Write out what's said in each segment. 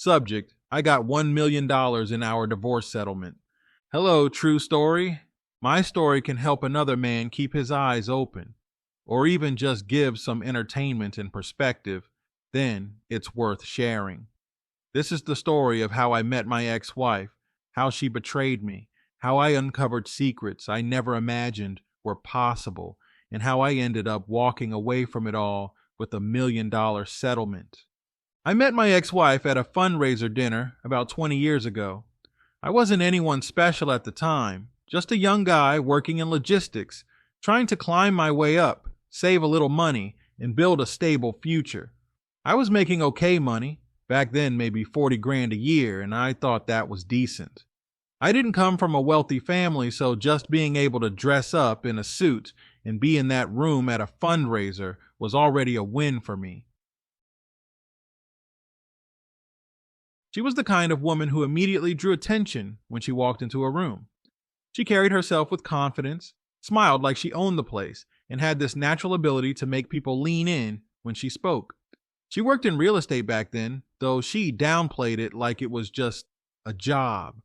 Subject: I got $1 million in our divorce settlement. Hello, true story. My story can help another man keep his eyes open, or even just give some entertainment and perspective. Then it's worth sharing. This is the story of how I met my ex-wife, how she betrayed me, how I uncovered secrets I never imagined were possible, and how I ended up walking away from it all with $1 million settlement. I met my ex-wife at a fundraiser dinner about 20 years ago. I wasn't anyone special at the time, just a young guy working in logistics, trying to climb my way up, save a little money, and build a stable future. I was making okay money, back then maybe 40 grand a year, and I thought that was decent. I didn't come from a wealthy family, so just being able to dress up in a suit and be in that room at a fundraiser was already a win for me. She was the kind of woman who immediately drew attention when she walked into a room. She carried herself with confidence, smiled like she owned the place, and had this natural ability to make people lean in when she spoke. She worked in real estate back then, though she downplayed it like it was just a job.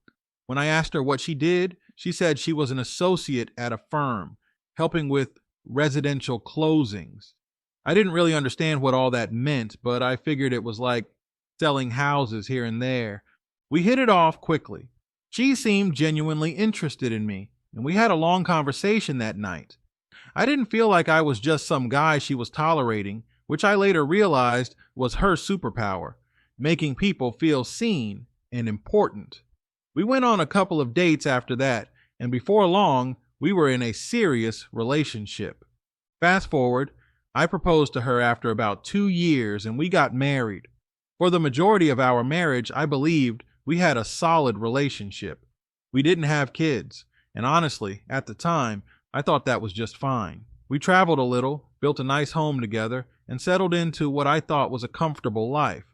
When I asked her what she did, she said she was an associate at a firm, helping with residential closings. I didn't really understand what all that meant, but I figured it was like selling houses here and there. We hit it off quickly. She seemed genuinely interested in me, and we had a long conversation that night. I didn't feel like I was just some guy she was tolerating, which I later realized was her superpower, making people feel seen and important. We went on a couple of dates after that, and before long, we were in a serious relationship. Fast forward, I proposed to her after about 2 years, and we got married. For the majority of our marriage, I believed we had a solid relationship. We didn't have kids, and honestly, at the time, I thought that was just fine. We traveled a little, built a nice home together, and settled into what I thought was a comfortable life.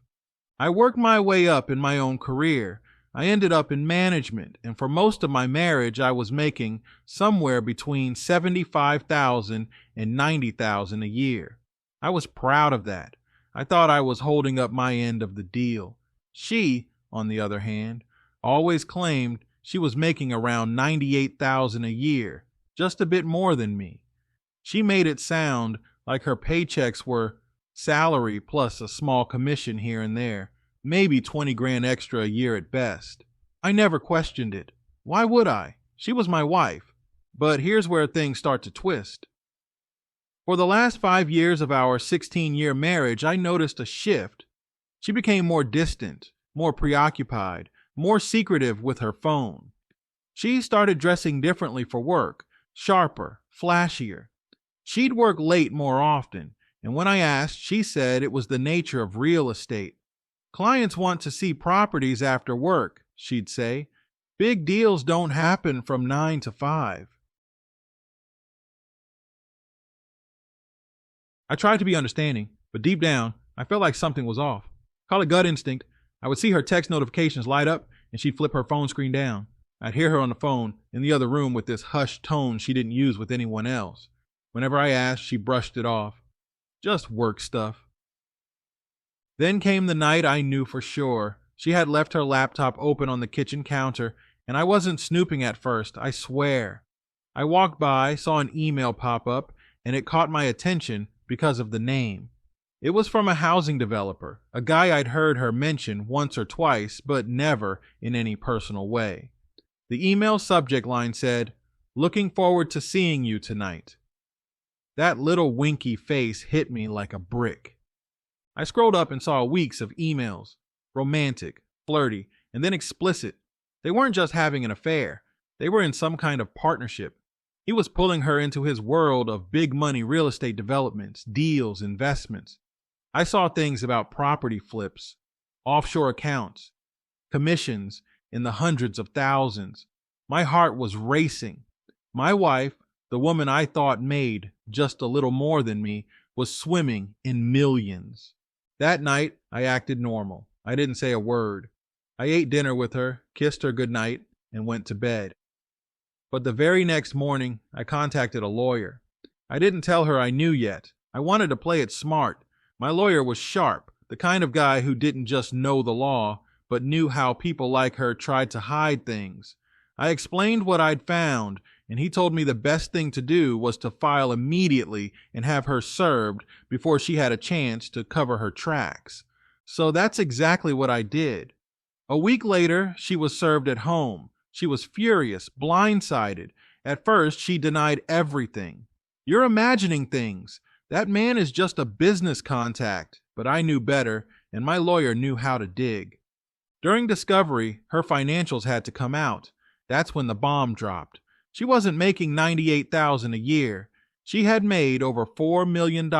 I worked my way up in my own career. I ended up in management, and for most of my marriage, I was making somewhere between $75,000 and $90,000 a year. I was proud of that. I thought I was holding up my end of the deal. She, on the other hand, always claimed she was making around $98,000 a year, just a bit more than me. She made it sound like her paychecks were salary plus a small commission here and there, maybe 20 grand extra a year at best. I never questioned it. Why would I? She was my wife. But here's where things start to twist. For the last 5 years of our 16-year marriage, I noticed a shift. She became more distant, more preoccupied, more secretive with her phone. She started dressing differently for work, sharper, flashier. She'd work late more often, and when I asked, she said it was the nature of real estate. Clients want to see properties after work, she'd say. Big deals don't happen from 9 to 5. I tried to be understanding, but deep down, I felt like something was off. Call it gut instinct. I would see her text notifications light up, and she'd flip her phone screen down. I'd hear her on the phone in the other room with this hushed tone she didn't use with anyone else. Whenever I asked, she brushed it off. Just work stuff. Then came the night I knew for sure. She had left her laptop open on the kitchen counter, and I wasn't snooping at first, I swear. I walked by, saw an email pop up, and it caught my attention because of the name. It was from a housing developer, a guy I'd heard her mention once or twice, but never in any personal way. The email subject line said, "Looking forward to seeing you tonight." That little winky face hit me like a brick. I scrolled up and saw weeks of emails, romantic, flirty, and then explicit. They weren't just having an affair. They were in some kind of partnership. He was pulling her into his world of big money real estate developments, deals, investments. I saw things about property flips, offshore accounts, commissions in the hundreds of thousands. My heart was racing. My wife, the woman I thought made just a little more than me, was swimming in millions. That night, I acted normal. I didn't say a word. I ate dinner with her, kissed her goodnight, and went to bed. But the very next morning, I contacted a lawyer. I didn't tell her I knew yet. I wanted to play it smart. My lawyer was sharp, the kind of guy who didn't just know the law, but knew how people like her tried to hide things. I explained what I'd found, and he told me the best thing to do was to file immediately and have her served before she had a chance to cover her tracks. So that's exactly what I did. A week later, she was served at home. She was furious, blindsided. At first, she denied everything. "You're imagining things. That man is just a business contact." But I knew better, and my lawyer knew how to dig. During discovery, her financials had to come out. That's when the bomb dropped. She wasn't making $98,000 a year. She had made over $4 million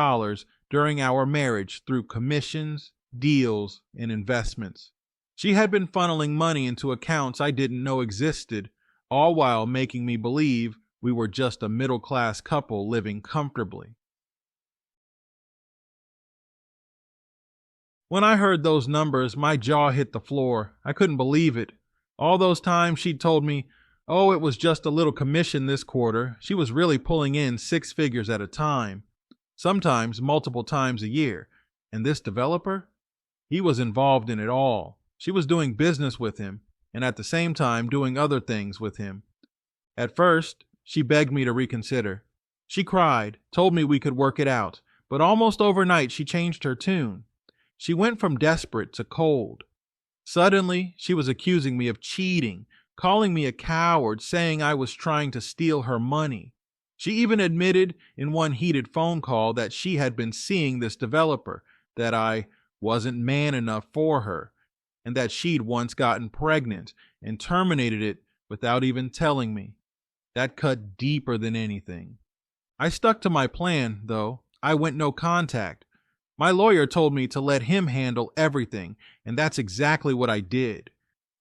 during our marriage through commissions, deals, and investments. She had been funneling money into accounts I didn't know existed, all while making me believe we were just a middle-class couple living comfortably. When I heard those numbers, my jaw hit the floor. I couldn't believe it. All those times she'd told me, "Oh, it was just a little commission this quarter," she was really pulling in 6 figures at a time, sometimes multiple times a year. And this developer? He was involved in it all. She was doing business with him, and at the same time doing other things with him. At first, she begged me to reconsider. She cried, told me we could work it out, but almost overnight she changed her tune. She went from desperate to cold. Suddenly, she was accusing me of cheating, calling me a coward, saying I was trying to steal her money. She even admitted in one heated phone call that she had been seeing this developer, that I wasn't man enough for her, and that she'd once gotten pregnant and terminated it without even telling me. That cut deeper than anything. I stuck to my plan, though. I went no contact. My lawyer told me to let him handle everything, and that's exactly what I did.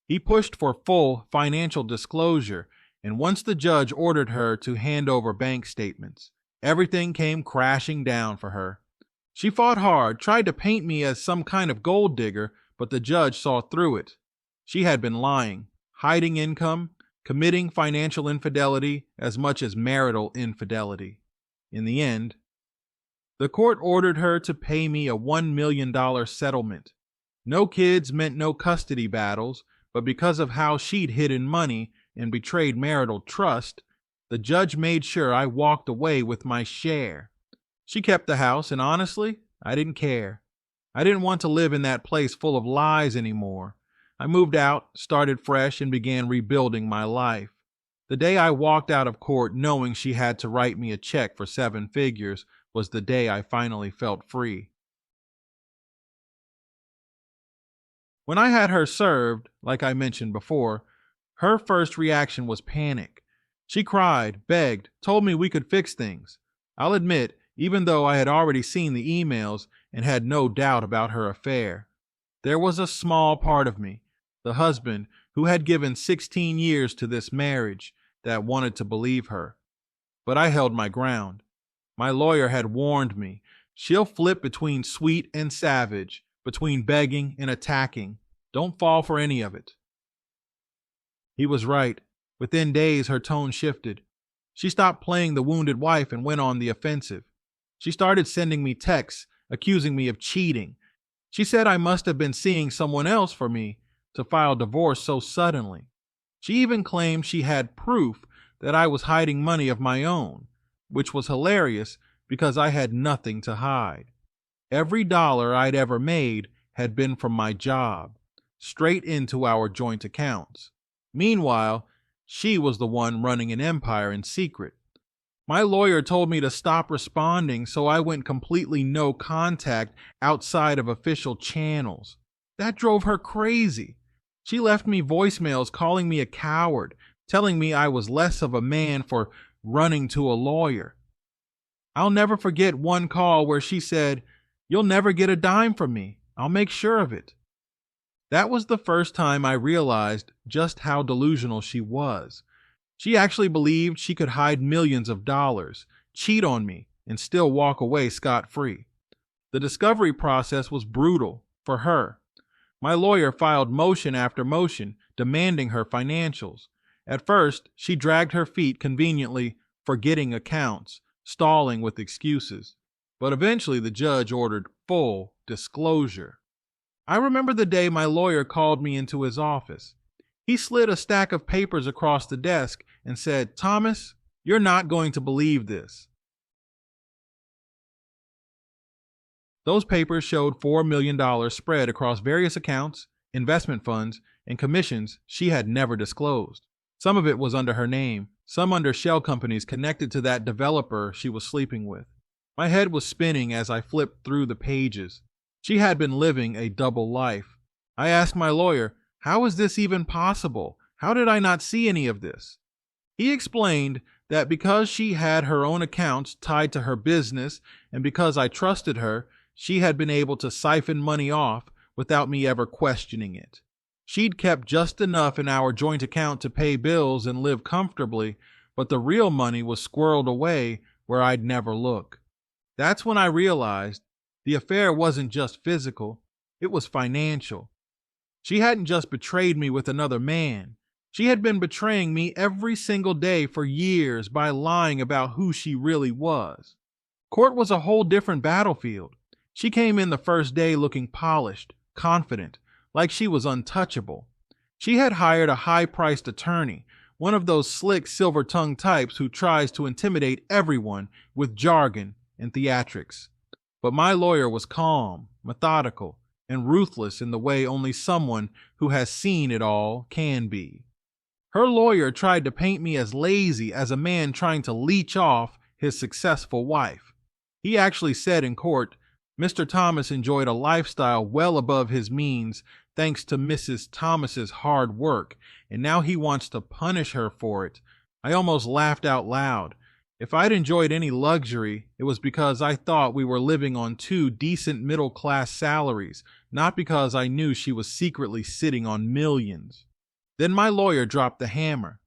He pushed for full financial disclosure, and once the judge ordered her to hand over bank statements, everything came crashing down for her. She fought hard, tried to paint me as some kind of gold digger, but the judge saw through it. She had been lying, hiding income, committing financial infidelity as much as marital infidelity. In the end, the court ordered her to pay me a $1 million settlement. No kids meant no custody battles, but because of how she'd hidden money and betrayed marital trust, the judge made sure I walked away with my share. She kept the house, and honestly, I didn't care. I didn't want to live in that place full of lies anymore. I moved out, started fresh, and began rebuilding my life. The day I walked out of court knowing she had to write me a check for 7 figures was the day I finally felt free. When I had her served, like I mentioned before, her first reaction was panic. She cried, begged, told me we could fix things. I'll admit, even though I had already seen the emails and had no doubt about her affair, there was a small part of me, the husband who had given 16 years to this marriage, that wanted to believe her. But I held my ground. My lawyer had warned me, she'll flip between sweet and savage, between begging and attacking. Don't fall for any of it. He was right. Within days, her tone shifted. She stopped playing the wounded wife and went on the offensive. She started sending me texts, accusing me of cheating. She said I must have been seeing someone else for me to file divorce so suddenly. She even claimed she had proof that I was hiding money of my own, which was hilarious because I had nothing to hide. Every dollar I'd ever made had been from my job, straight into our joint accounts. Meanwhile, she was the one running an empire in secret. My lawyer told me to stop responding, so I went completely no contact outside of official channels. That drove her crazy. She left me voicemails calling me a coward, telling me I was less of a man for running to a lawyer. I'll never forget one call where she said, "You'll never get a dime from me. I'll make sure of it." That was the first time I realized just how delusional she was. She actually believed she could hide millions of dollars, cheat on me, and still walk away scot-free. The discovery process was brutal for her. My lawyer filed motion after motion demanding her financials. At first, she dragged her feet conveniently, forgetting accounts, stalling with excuses. But eventually the judge ordered full disclosure. I remember the day my lawyer called me into his office. He slid a stack of papers across the desk and said, "Thomas, you're not going to believe this." Those papers showed $4 million spread across various accounts, investment funds, and commissions she had never disclosed. Some of it was under her name, some under shell companies connected to that developer she was sleeping with. My head was spinning as I flipped through the pages. She had been living a double life. I asked my lawyer, how is this even possible? How did I not see any of this? He explained that because she had her own accounts tied to her business and because I trusted her, she had been able to siphon money off without me ever questioning it. She'd kept just enough in our joint account to pay bills and live comfortably, but the real money was squirreled away where I'd never look. That's when I realized the affair wasn't just physical, it was financial. She hadn't just betrayed me with another man. She had been betraying me every single day for years by lying about who she really was. Court was a whole different battlefield. She came in the first day looking polished, confident, like she was untouchable. She had hired a high-priced attorney, one of those slick silver-tongued types who tries to intimidate everyone with jargon and theatrics. But my lawyer was calm, methodical, and ruthless in the way only someone who has seen it all can be. Her lawyer tried to paint me as lazy as a man trying to leech off his successful wife. He actually said in court, Mr. Thomas enjoyed a lifestyle well above his means thanks to Mrs. Thomas's hard work, and now he wants to punish her for it. I almost laughed out loud. If I'd enjoyed any luxury, it was because I thought we were living on two decent middle-class salaries, not because I knew she was secretly sitting on millions. Then my lawyer dropped the hammer.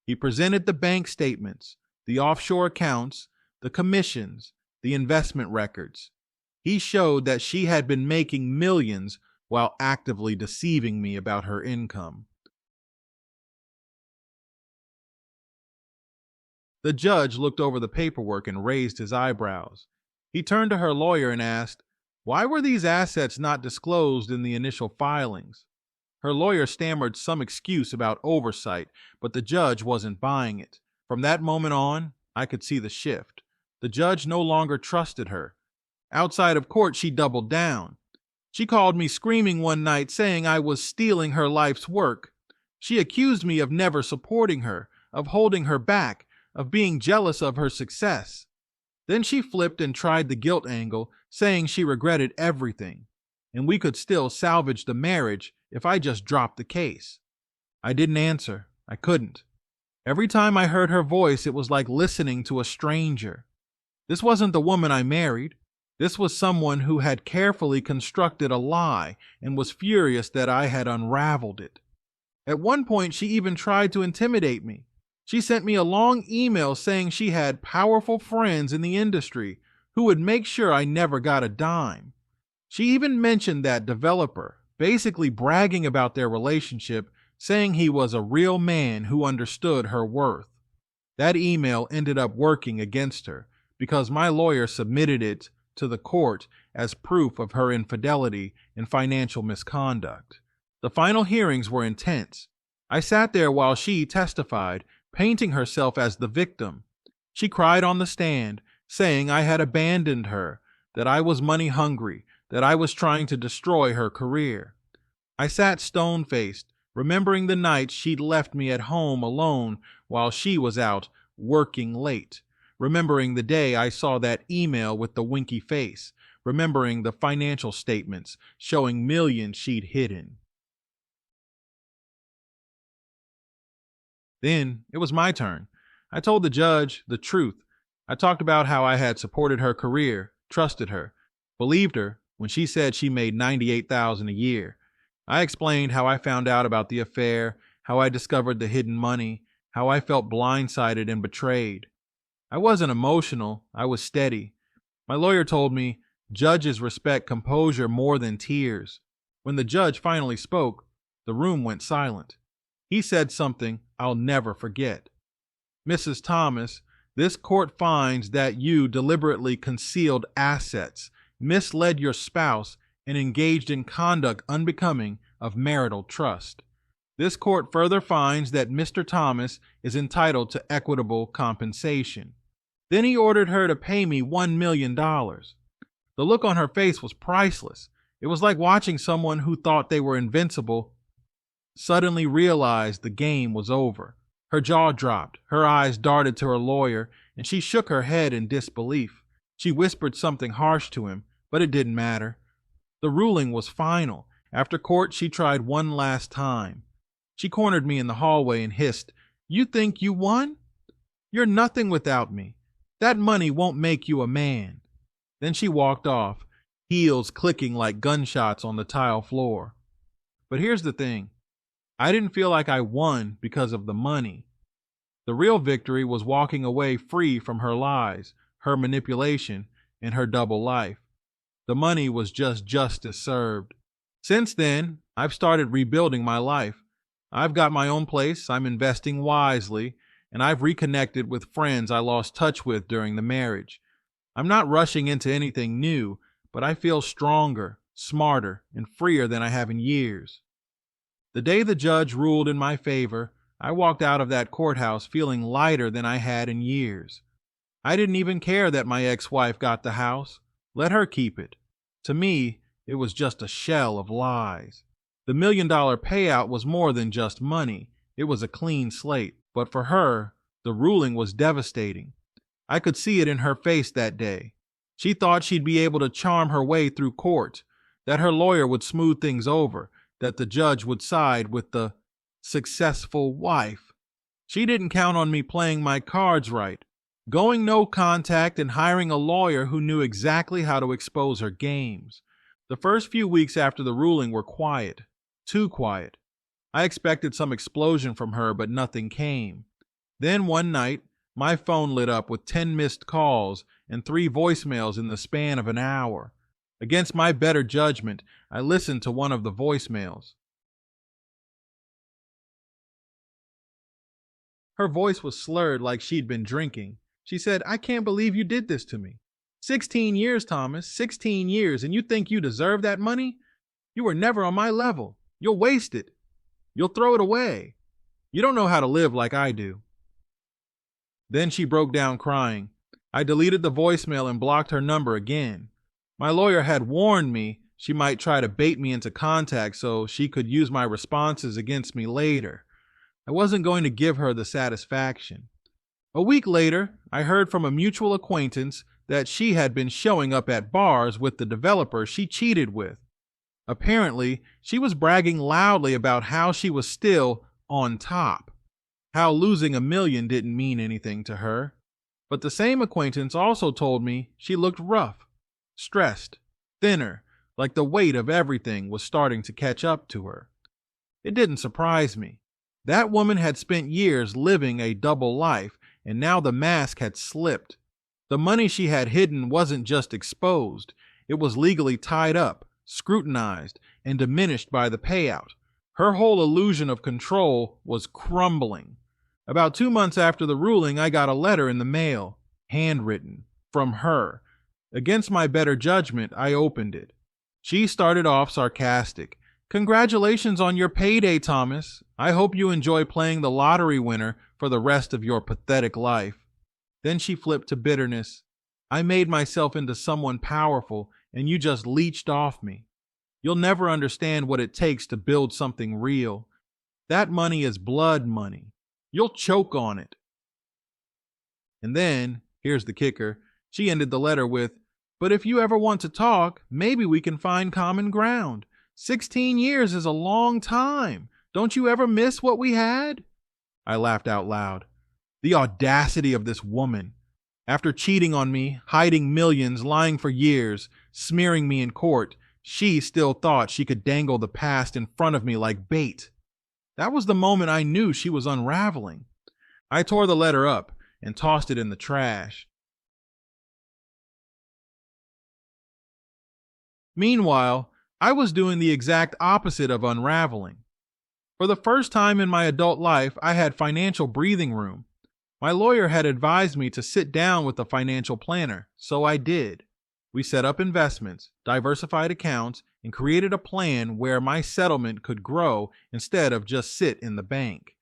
He presented the bank statements, the offshore accounts, the commissions, the investment records. He showed that she had been making millions while actively deceiving me about her income. The judge looked over the paperwork and raised his eyebrows. He turned to her lawyer and asked, why were these assets not disclosed in the initial filings? Her lawyer stammered some excuse about oversight, but the judge wasn't buying it. From that moment on, I could see the shift. The judge no longer trusted her. Outside of court, she doubled down. She called me screaming one night, saying I was stealing her life's work. She accused me of never supporting her, of holding her back, of being jealous of her success. Then she flipped and tried the guilt angle, saying she regretted everything, and we could still salvage the marriage if I just dropped the case. I didn't answer. I couldn't. Every time I heard her voice, it was like listening to a stranger. This wasn't the woman I married. This was someone who had carefully constructed a lie and was furious that I had unraveled it. At one point, she even tried to intimidate me. She sent me a long email saying she had powerful friends in the industry who would make sure I never got a dime. She even mentioned that developer, basically bragging about their relationship, saying he was a real man who understood her worth. That email ended up working against her because my lawyer submitted it to the court as proof of her infidelity and financial misconduct. The final hearings were intense. I sat there while she testified, painting herself as the victim. She cried on the stand, saying I had abandoned her, that I was money hungry, that I was trying to destroy her career. I sat stone-faced, remembering the nights she'd left me at home alone while she was out working late. Remembering the day I saw that email with the winky face, remembering the financial statements showing millions she'd hidden. Then it was my turn. I told the judge the truth. I talked about how I had supported her career, trusted her, believed her when she said she made $98,000 a year. I explained how I found out about the affair, how I discovered the hidden money, how I felt blindsided and betrayed. I wasn't emotional, I was steady. My lawyer told me judges respect composure more than tears. When the judge finally spoke, the room went silent. He said something I'll never forget. Mrs. Thomas, this court finds that you deliberately concealed assets, misled your spouse, and engaged in conduct unbecoming of marital trust. This court further finds that Mr. Thomas is entitled to equitable compensation. Then he ordered her to pay me $1 million. The look on her face was priceless. It was like watching someone who thought they were invincible suddenly realized the game was over. Her jaw dropped, her eyes darted to her lawyer, and she shook her head in disbelief. She whispered something harsh to him, but it didn't matter. The ruling was final. After court, she tried one last time. She cornered me in the hallway and hissed, "You think you won? You're nothing without me. That money won't make you a man." Then she walked off, heels clicking like gunshots on the tile floor. But here's the thing. I didn't feel like I won because of the money. The real victory was walking away free from her lies, her manipulation, and her double life. The money was just justice served. Since then, I've started rebuilding my life. I've got my own place, I'm investing wisely, and I've reconnected with friends I lost touch with during the marriage. I'm not rushing into anything new, but I feel stronger, smarter, and freer than I have in years. The day the judge ruled in my favor, I walked out of that courthouse feeling lighter than I had in years. I didn't even care that my ex-wife got the house. Let her keep it. To me, it was just a shell of lies. The $1 million payout was more than just money. It was a clean slate. But for her, the ruling was devastating. I could see it in her face that day. She thought she'd be able to charm her way through court, that her lawyer would smooth things over, that the judge would side with the successful wife. She didn't count on me playing my cards right, going no contact and hiring a lawyer who knew exactly how to expose her games. The first few weeks after the ruling were quiet, too quiet. I expected some explosion from her, but nothing came. Then one night, my phone lit up with 10 missed calls and 3 voicemails in the span of an hour. Against my better judgment, I listened to one of the voicemails. Her voice was slurred like she'd been drinking. She said, "I can't believe you did this to me. 16 years, Thomas, 16 years, and you think you deserve that money? You were never on my level. You'll waste it. You'll throw it away. You don't know how to live like I do." Then she broke down crying. I deleted the voicemail and blocked her number again. My lawyer had warned me she might try to bait me into contact so she could use my responses against me later. I wasn't going to give her the satisfaction. A week later, I heard from a mutual acquaintance that she had been showing up at bars with the developer she cheated with. Apparently, she was bragging loudly about how she was still on top, how losing $1 million didn't mean anything to her. But the same acquaintance also told me she looked rough, stressed, thinner, like the weight of everything was starting to catch up to her. It didn't surprise me. That woman had spent years living a double life, and now the mask had slipped. The money she had hidden wasn't just exposed. It was legally tied up, scrutinized, and diminished by the payout. Her whole illusion of control was crumbling. About 2 months after the ruling, I got a letter in the mail, handwritten, from her. Against my better judgment, I opened it. She started off sarcastic. "Congratulations on your payday, Thomas. I hope you enjoy playing the lottery winner for the rest of your pathetic life." Then she flipped to bitterness. "I made myself into someone powerful, and you just leeched off me. You'll never understand what it takes to build something real. That money is blood money. You'll choke on it." And then, here's the kicker, she ended the letter with, "But if you ever want to talk, maybe we can find common ground. 16 years is a long time. Don't you ever miss what we had?" I laughed out loud. The audacity of this woman. After cheating on me, hiding millions, lying for years, smearing me in court, she still thought she could dangle the past in front of me like bait. That was the moment I knew she was unraveling. I tore the letter up and tossed it in the trash. Meanwhile, I was doing the exact opposite of unraveling. For the first time in my adult life, I had financial breathing room. My lawyer had advised me to sit down with a financial planner, so I did. We set up investments, diversified accounts, and created a plan where my settlement could grow instead of just sit in the bank.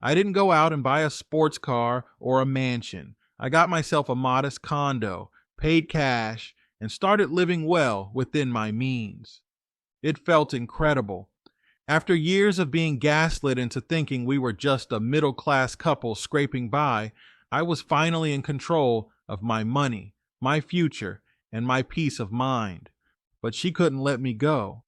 I didn't go out and buy a sports car or a mansion. I got myself a modest condo, paid cash, and started living well within my means. It felt incredible. After years of being gaslit into thinking we were just a middle-class couple scraping by, I was finally in control of my money, my future, and my peace of mind. But she couldn't let me go.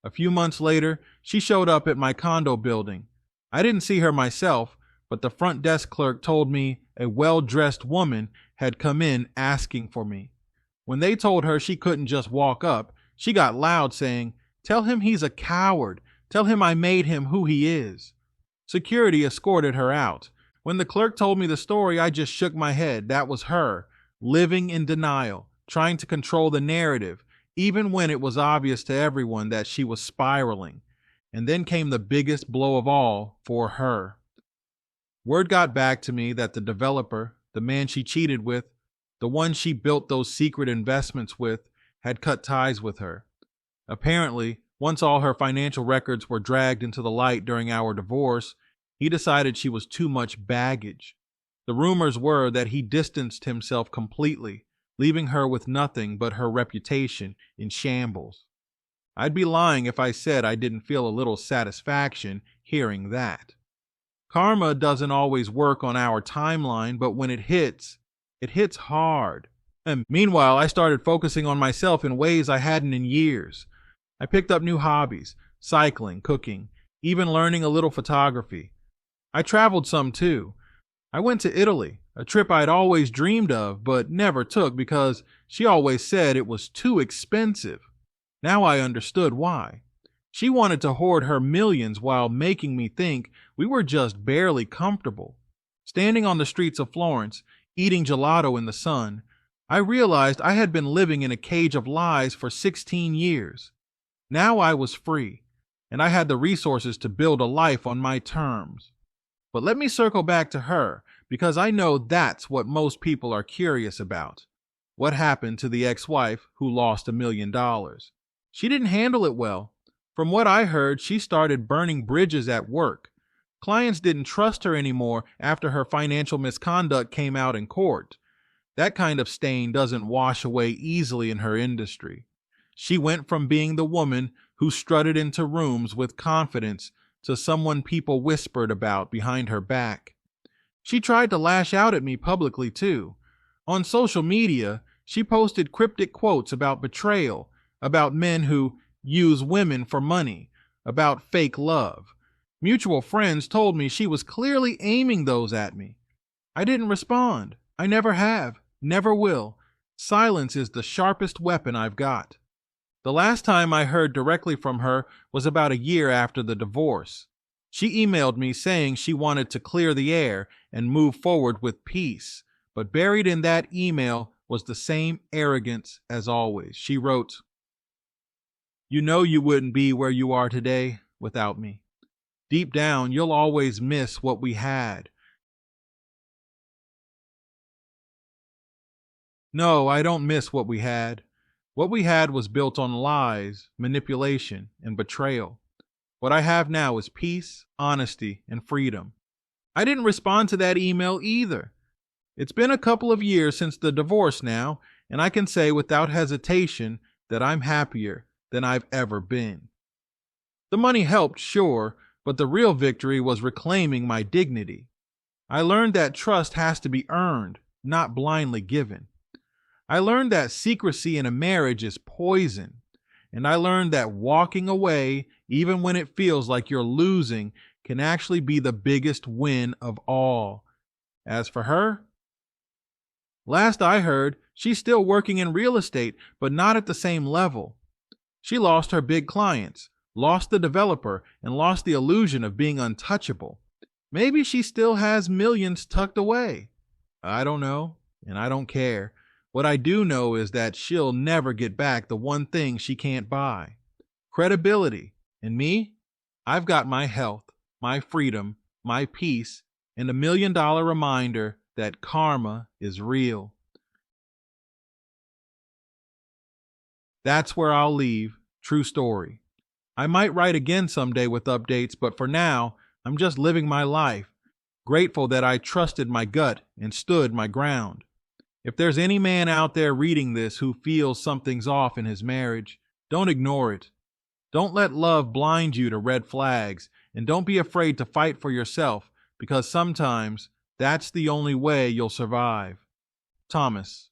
A few months later, she showed up at my condo building. I didn't see her myself, but the front desk clerk told me a well-dressed woman had come in asking for me. When they told her she couldn't just walk up, she got loud saying, "Tell him he's a coward. Tell him I made him who he is." Security escorted her out. When the clerk told me the story, I just shook my head. That was her, living in denial, trying to control the narrative, even when it was obvious to everyone that she was spiraling. And then came the biggest blow of all for her. Word got back to me that the developer, the man she cheated with, the one she built those secret investments with, had cut ties with her. Apparently, once all her financial records were dragged into the light during our divorce, he decided she was too much baggage. The rumors were that he distanced himself completely, leaving her with nothing but her reputation in shambles. I'd be lying if I said I didn't feel a little satisfaction hearing that. Karma doesn't always work on our timeline, but when it hits hard. And meanwhile, I started focusing on myself in ways I hadn't in years. I picked up new hobbies, cycling, cooking, even learning a little photography. I traveled some too. I went to Italy, a trip I'd always dreamed of but never took because she always said it was too expensive. Now I understood why. She wanted to hoard her millions while making me think we were just barely comfortable. Standing on the streets of Florence, eating gelato in the sun, I realized I had been living in a cage of lies for 16 years. Now I was free, and I had the resources to build a life on my terms. But let me circle back to her, because I know that's what most people are curious about. What happened to the ex-wife who lost $1 million? She didn't handle it well. From what I heard, she started burning bridges at work. Clients didn't trust her anymore after her financial misconduct came out in court. That kind of stain doesn't wash away easily in her industry. She went from being the woman who strutted into rooms with confidence to someone people whispered about behind her back. She tried to lash out at me publicly too. On social media, she posted cryptic quotes about betrayal, about men who use women for money, about fake love. Mutual friends told me she was clearly aiming those at me. I didn't respond. I never have, never will. Silence is the sharpest weapon I've got. The last time I heard directly from her was about a year after the divorce. She emailed me saying she wanted to clear the air and move forward with peace, but buried in that email was the same arrogance as always. She wrote, "You know you wouldn't be where you are today without me. Deep down, you'll always miss what we had." No, I don't miss what we had. What we had was built on lies, manipulation, and betrayal. What I have now is peace, honesty, and freedom. I didn't respond to that email either. It's been a couple of years since the divorce now, and I can say without hesitation that I'm happier than I've ever been. The money helped, sure, but the real victory was reclaiming my dignity. I learned that trust has to be earned, not blindly given. I learned that secrecy in a marriage is poison, and I learned that walking away, even when it feels like you're losing, can actually be the biggest win of all. As for her, last I heard, she's still working in real estate, but not at the same level. She lost her big clients, lost the developer, and lost the illusion of being untouchable. Maybe she still has millions tucked away. I don't know, and I don't care. What I do know is that she'll never get back the one thing she can't buy: credibility. And me? I've got my health, my freedom, my peace, and $1 million reminder that karma is real. That's where I'll leave True story. I might write again someday with updates, but for now, I'm just living my life, grateful that I trusted my gut and stood my ground. If there's any man out there reading this who feels something's off in his marriage, don't ignore it. Don't let love blind you to red flags, and don't be afraid to fight for yourself, because sometimes that's the only way you'll survive. Thomas.